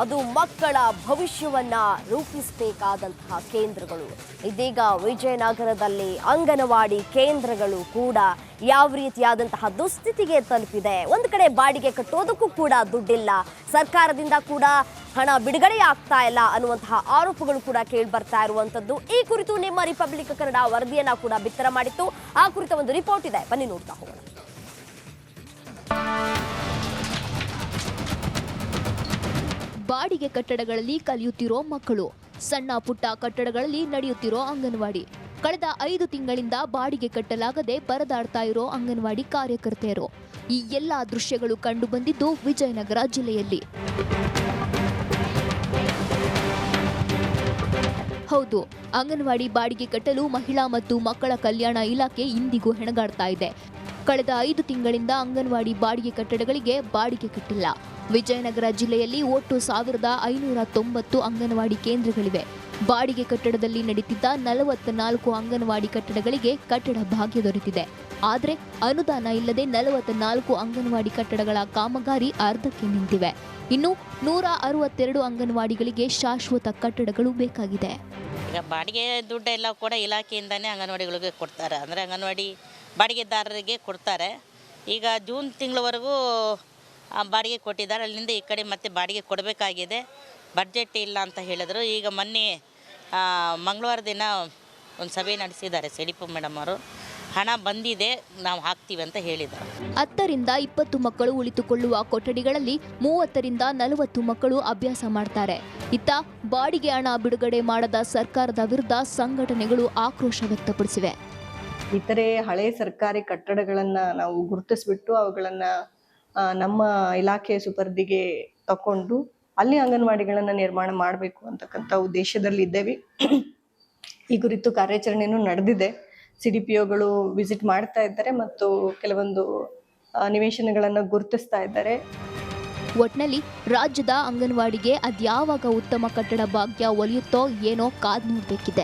ಅದು ಮಕ್ಕಳ ಭವಿಷ್ಯವನ್ನ ರೂಪಿಸಬೇಕಾದಂತಹ ಕೇಂದ್ರಗಳು. ಇದೀಗ ವಿಜಯನಗರದಲ್ಲಿ ಅಂಗನವಾಡಿ ಕೇಂದ್ರಗಳು ಕೂಡ ಯಾವ ರೀತಿಯಾದಂತಹ ದುಸ್ಥಿತಿಗೆ ತಲುಪಿದೆ. ಒಂದು ಕಡೆ ಬಾಡಿಗೆ ಕಟ್ಟೋದಕ್ಕೂ ಕೂಡ ದುಡ್ಡಿಲ್ಲ, ಸರ್ಕಾರದಿಂದ ಕೂಡ ಹಣ ಬಿಡುಗಡೆ ಆಗ್ತಾ ಇಲ್ಲ ಅನ್ನುವಂತಹ ಆರೋಪಗಳು ಕೂಡ ಕೇಳಿ ಬರ್ತಾ ಇರುವಂತದ್ದು. ಈ ಕುರಿತು ನಿಮ್ಮ ರಿಪಬ್ಲಿಕ್ ಕನ್ನಡ ವರದಿಯನ್ನ ಕೂಡ ಬಿತ್ತರ ಮಾಡಿತ್ತು. ಆ ಕುರಿತ ಒಂದು ರಿಪೋರ್ಟ್ ಇದೆ, ಬನ್ನಿ ನೋಡ್ತಾ ಹೋಗೋಣ. ಬಾಡಿಗೆ ಕಟ್ಟಡಗಳಲ್ಲಿ ಕಲಿಯುತ್ತಿರೋ ಮಕ್ಕಳು, ಸಣ್ಣ ಪುಟ್ಟ ಕಟ್ಟಡಗಳಲ್ಲಿ ನಡೆಯುತ್ತಿರೋ ಅಂಗನವಾಡಿ, ಕಳೆದ 5 ತಿಂಗಳಿಂದ ಬಾಡಿಗೆ ಕಟ್ಟಲಾಗದೆ ಪರದಾಡ್ತಾ ಇರೋ ಅಂಗನವಾಡಿ ಕಾರ್ಯಕರ್ತೆಯರು. ಈ ಎಲ್ಲಾ ದೃಶ್ಯಗಳು ಕಂಡು ಬಂದಿದ್ದು ವಿಜಯನಗರ ಜಿಲ್ಲೆಯಲ್ಲಿ. ಹೌದು, ಅಂಗನವಾಡಿ ಬಾಡಿಗೆ ಕಟ್ಟಲು ಮಹಿಳಾ ಮತ್ತು ಮಕ್ಕಳ ಕಲ್ಯಾಣ ಇಲಾಖೆ ಇಂದಿಗೂ ಹೆಣಗಾಡ್ತಾ ಇದೆ. ಕಳೆದ 5 ತಿಂಗಳಿಂದ ಅಂಗನವಾಡಿ ಬಾಡಿಗೆ ಕಟ್ಟಡಗಳಿಗೆ ಬಾಡಿಗೆ ಕಟ್ಟಿಲ್ಲ. ವಿಜಯನಗರ ಜಿಲ್ಲೆಯಲ್ಲಿ ಒಟ್ಟು 1590 ಅಂಗನವಾಡಿ ಕೇಂದ್ರಗಳಿವೆ. ಬಾಡಿಗೆ ಕಟ್ಟಡದಲ್ಲಿ ನಡೀತಿದ್ದ 44 ಅಂಗನವಾಡಿ ಕಟ್ಟಡಗಳಿಗೆ ಕಟ್ಟಡ ಭಾಗ್ಯ ದೊರೆತಿದೆ. ಆದರೆ ಅನುದಾನ ಇಲ್ಲದೆ 44 ಅಂಗನವಾಡಿ ಕಟ್ಟಡಗಳ ಕಾಮಗಾರಿ ಅರ್ಧಕ್ಕೆ ನಿಂತಿವೆ. ಇನ್ನು 162 ಅಂಗನವಾಡಿಗಳಿಗೆ ಶಾಶ್ವತ ಕಟ್ಟಡಗಳು ಬೇಕಾಗಿದೆ. ಈಗ ಬಾಡಿಗೆ ದುಡ್ಡೆಲ್ಲ ಕೂಡ ಇಲಾಖೆಯಿಂದನೇ ಅಂಗನವಾಡಿಗಳಿಗೆ ಕೊಡ್ತಾರೆ, ಅಂದರೆ ಅಂಗನವಾಡಿ ಬಾಡಿಗೆದಾರರಿಗೆ ಕೊಡ್ತಾರೆ. ಈಗ ಜೂನ್ ತಿಂಗಳವರೆಗೂ ಬಾಡಿಗೆ ಕೊಟ್ಟಿದ್ದಾರೆ, ಅಲ್ಲಿಂದ ಈ ಕಡೆ ಮತ್ತೆ ಬಾಡಿಗೆ ಕೊಡಬೇಕಾಗಿದೆ. ಬಡ್ಜೆಟ್ ಇಲ್ಲ ಅಂತ ಹೇಳಿದರು. ಈಗ ಮೊನ್ನೆ ಮಂಗಳವಾರ ದಿನ ಒಂದು ಸಭೆ ನಡೆಸಿದ್ದಾರೆ ಸಿಡಿಪು ಮೇಡಮ್ ಅವರು. ಹಣ ಬಂದಿದೆ, ನಾವು ಹಾಕ್ತೀವಿ ಅಂತ ಹೇಳಿದರು. 10 ರಿಂದ 20 ಮಕ್ಕಳು ಉಳಿತುಕೊಳ್ಳುವ ಕೊಠಡಿಗಳಲ್ಲಿ 30 ರಿಂದ 40 ಮಕ್ಕಳು ಅಭ್ಯಾಸ ಮಾಡ್ತಾರೆ. ಇತ್ತ ಬಾಡಿಗೆ ಹಣ ಬಿಡುಗಡೆ ಮಾಡದ ಸರ್ಕಾರದ ವಿರುದ್ಧ ಸಂಘಟನೆಗಳು ಆಕ್ರೋಶ ವ್ಯಕ್ತಪಡಿಸಿವೆ. ಇತರೆ ಹಳೆ ಸರ್ಕಾರಿ ಕಟ್ಟಡಗಳನ್ನ ನಾವು ಗುರುತಿಸ್ಬಿಟ್ಟು ಅವುಗಳನ್ನ ನಮ್ಮ ಇಲಾಖೆ ಸುಪರ್ದಿಗೆ ತಕೊಂಡು ಅಲ್ಲಿ ಅಂಗನವಾಡಿಗಳನ್ನ ನಿರ್ಮಾಣ ಮಾಡಬೇಕು ಅಂತಕ್ಕಂಥ ಉದ್ದೇಶದಲ್ಲಿ ಇದ್ದೇವೆ. ಈ ಕುರಿತು ಕಾರ್ಯಾಚರಣೆನೂ ನಡೆದಿದೆ. CDPOಗಳು ವಿಸಿಟ್ ಮಾಡ್ತಾ ಇದ್ದಾರೆ ಮತ್ತು ಕೆಲವೊಂದು ನಿವೇಶನಗಳನ್ನು ಗುರುತಿಸ್ತಾ ಇದ್ದಾರೆ. ಒಟ್ನಲ್ಲಿ ರಾಜ್ಯದ ಅಂಗನವಾಡಿಗೆ ಅದ್ಯಾವಾಗ ಉತ್ತಮ ಕಟ್ಟಡ ಭಾಗ್ಯ ಒಲಿಯುತ್ತೋ ಏನೋ ಕಾದ್ ನೋಡ್ಬೇಕಿದೆ.